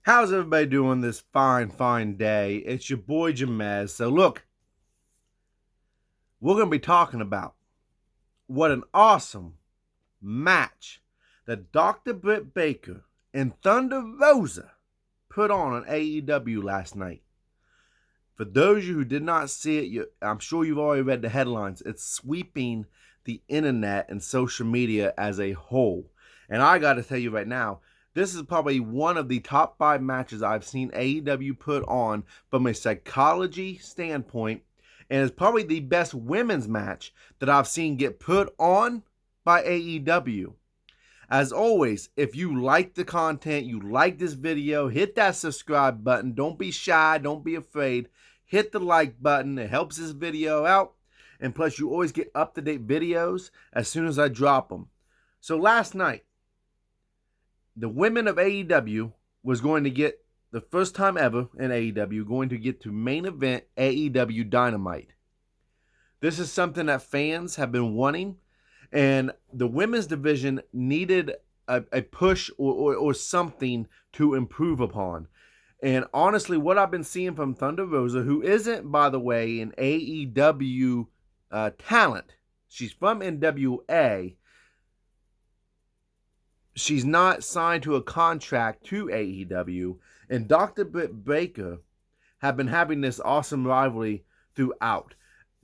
How's everybody doing this fine day? It's your boy Jamez. So look, we're going to be talking about what an awesome match that Dr. Britt Baker and Thunder Rosa put on AEW last night. For those of you who did not see it, I'm sure you've already read the headlines. It's sweeping the internet and social media as a whole. And I got to tell you right now, this is probably one of the top 5 matches I've seen AEW put on from a psychology standpoint, and it's probably the best women's match that I've seen get put on by AEW. As always, if you like the content, you like this video, hit that subscribe button. Don't be shy, don't be afraid. Hit the like button, it helps this video out. And plus, you always get up-to-date videos as soon as I drop them. So last night, the women of AEW was going to get, the first time ever in AEW, going to get to main event AEW Dynamite. This is something that fans have been wanting, and the women's division needed a push or something to improve upon. And honestly, what I've been seeing from Thunder Rosa, who isn't, by the way, an AEW talent, she's from NWA. She's not signed to a contract to AEW, and Dr. Britt Baker have been having this awesome rivalry throughout.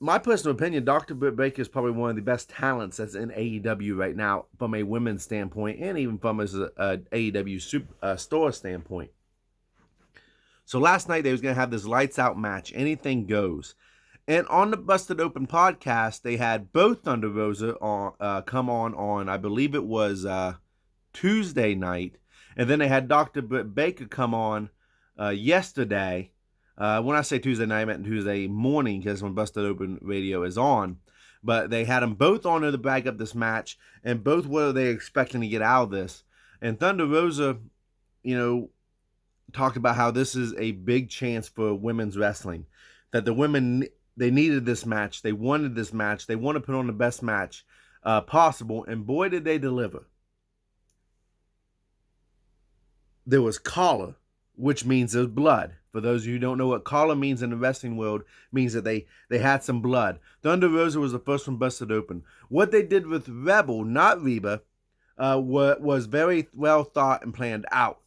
My personal opinion, Dr. Britt Baker is probably one of the best talents that's in AEW right now from a women's standpoint and even from as a AEW store standpoint. So last night they was going to have this lights out match, anything goes. And on the Busted Open podcast, they had both Thunder Rosa come on, I believe it was Tuesday night. And then they had Dr. Britt Baker come on yesterday. When I say Tuesday night, I meant Tuesday morning because when Busted Open Radio is on. But they had them both on there to back up this match, and both what are they expecting to get out of this. And Thunder Rosa, talked about how this is a big chance for women's wrestling. That the women, they needed this match. They wanted this match. They want to put on the best match possible, and boy did they deliver. There was collar, which means there's blood. For those of you who don't know what collar means in the wrestling world, means that they had some blood. Thunder Rosa was the first one busted open. What they did with Rebel, not Reba, was very well thought and planned out.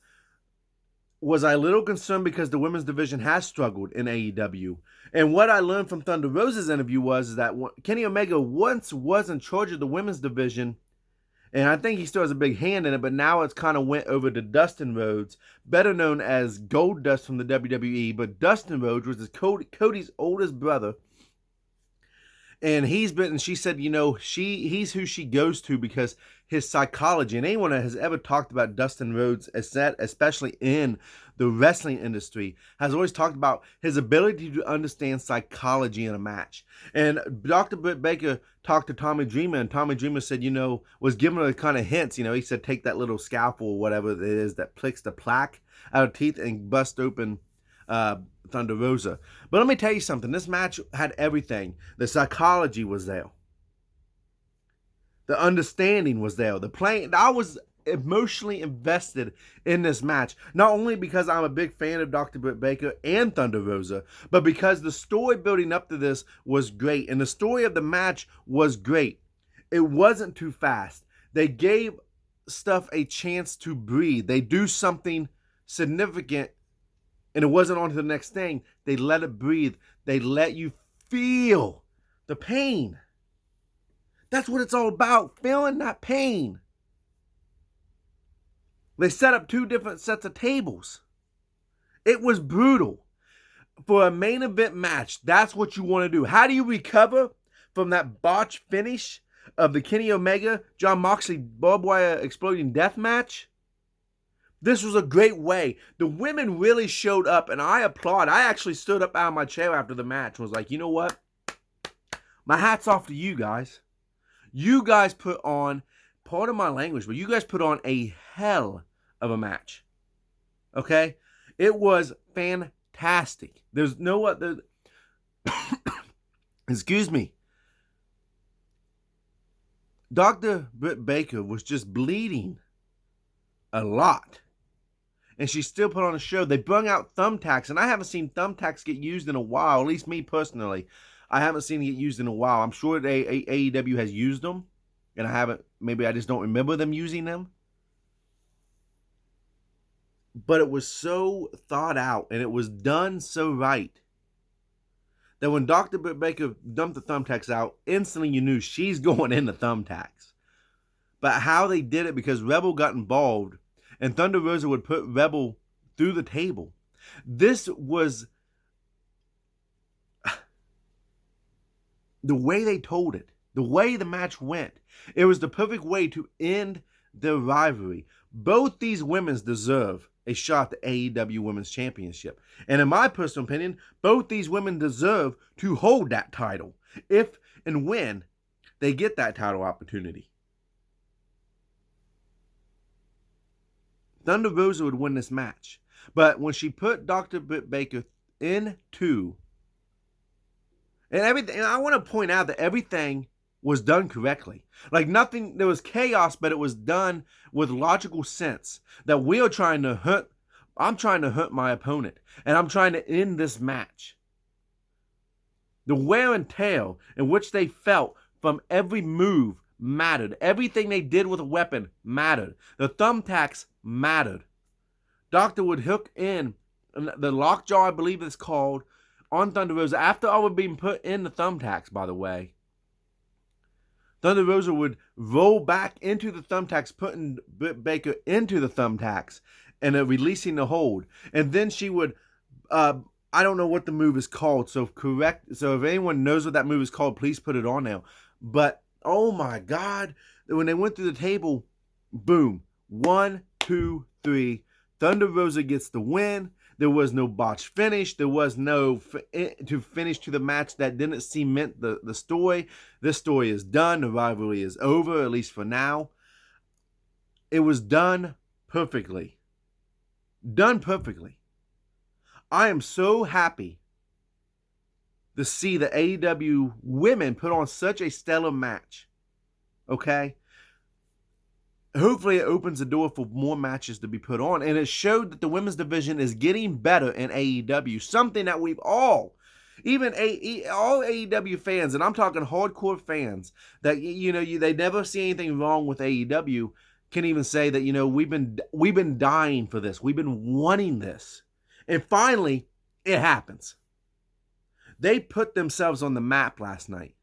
Was I a little concerned because the women's division has struggled in AEW. And what I learned from Thunder Rosa's interview was that Kenny Omega once was in charge of the women's division, and I think he still has a big hand in it, but now it's kind of went over to Dustin Rhodes, better known as Goldust from the WWE. But Dustin Rhodes was Cody's oldest brother. And she said, he's who she goes to because his psychology, and anyone that has ever talked about Dustin Rhodes, especially in the wrestling industry, has always talked about his ability to understand psychology in a match. And Dr. Britt Baker talked to Tommy Dreamer, and Tommy Dreamer said, was giving her kind of hints. He said, take that little scalpel or whatever it is that picks the plaque out of teeth and bust open Thunder Rosa. But let me tell you something. This match had everything. The psychology was there. The understanding was there. The playing. I was emotionally invested in this match. Not only because I'm a big fan of Dr. Britt Baker and Thunder Rosa, but because the story building up to this was great. And the story of the match was great. It wasn't too fast. They gave stuff a chance to breathe. They do something significant, and it wasn't on to the next thing. They let it breathe. They let you feel the pain. That's what it's all about, feeling that pain. They set up 2 different sets of tables. It was brutal. For a main event match, that's what you want to do. How do you recover from that botched finish of the Kenny Omega, Jon Moxley, barbed wire exploding death match? This was a great way. The women really showed up, and I applaud. I actually stood up out of my chair after the match and was like, you know what? My hat's off to you guys. You guys put on, pardon my language, but you guys put on a hell of a match. Okay? It was fantastic. There's no other... Excuse me. Dr. Britt Baker was just bleeding a lot. and she still put on a show. They brung out thumbtacks, and I haven't seen thumbtacks get used in a while, at least me personally. I haven't seen it get used in a while. I'm sure AEW has used them, and maybe I just don't remember them using them. But it was so thought out, and it was done so right, that when Dr. Britt Baker dumped the thumbtacks out, instantly you knew she's going in the thumbtacks. But how they did it, because Rebel got involved, and Thunder Rosa would put Rebel through the table. This was the way they told it, the way the match went. It was the perfect way to end the rivalry. Both these women deserve a shot at the AEW Women's Championship. And in my personal opinion, both these women deserve to hold that title if and when they get that title opportunity. Thunder Rosa would win this match. But when she put Dr. Britt Baker into... And everything, and I want to point out that everything was done correctly. Like nothing, there was chaos, but it was done with logical sense. That we are trying to hurt, I'm trying to hurt my opponent. And I'm trying to end this match. The wear and tear in which they felt from every move mattered. Everything they did with a weapon mattered. The thumbtacks mattered. Doctor would hook in the lockjaw, I believe it's called, on Thunder Rosa. After all were being put in the thumbtacks, by the way, Thunder Rosa would roll back into the thumbtacks, putting Britt Baker into the thumbtacks and releasing the hold. And then she would, I don't know what the move is called, so if anyone knows what that move is called, please put it on now. But, oh my God, when they went through the table, boom, 1, 2, 3, Thunder Rosa gets the win. There was no botch finish. There was no finish to the match that didn't cement the story. This story is done. The rivalry is over, at least for now. It was done perfectly. Done perfectly. I am so happy to see the AEW women put on such a stellar match. Okay? Hopefully it opens the door for more matches to be put on. And it showed that the women's division is getting better in AEW. Something that we've all AEW fans, and I'm talking hardcore fans, that they never see anything wrong with AEW, can even say that, we've been dying for this. We've been wanting this. And finally, it happens. They put themselves on the map last night.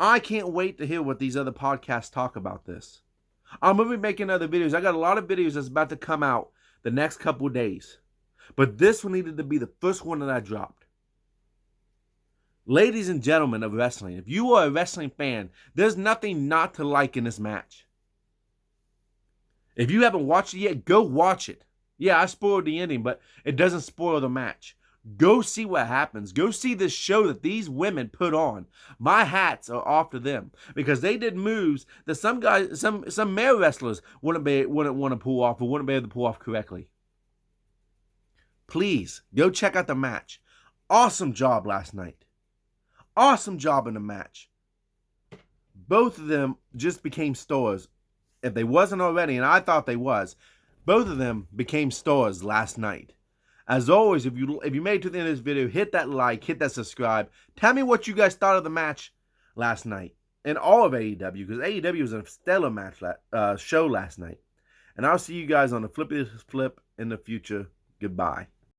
I can't wait to hear what these other podcasts talk about this. I'm going to be making other videos. I got a lot of videos that's about to come out the next couple of days. But this one needed to be the first one that I dropped. Ladies and gentlemen of wrestling, if you are a wrestling fan, there's nothing not to like in this match. If you haven't watched it yet, go watch it. Yeah, I spoiled the ending, but it doesn't spoil the match. Go see what happens. Go see this show that these women put on. My hats are off to them, because they did moves that some guys, some male wrestlers wouldn't want to pull off, or wouldn't be able to pull off correctly. Please go check out the match. Awesome job last night. Awesome job in the match. Both of them just became stars. If they wasn't already, and I thought they was, both of them became stars last night. As always, if you made it to the end of this video, hit that like, hit that subscribe. Tell me what you guys thought of the match last night and all of AEW, because AEW was a stellar match show last night. And I'll see you guys on the Flippy Flip in the future. Goodbye.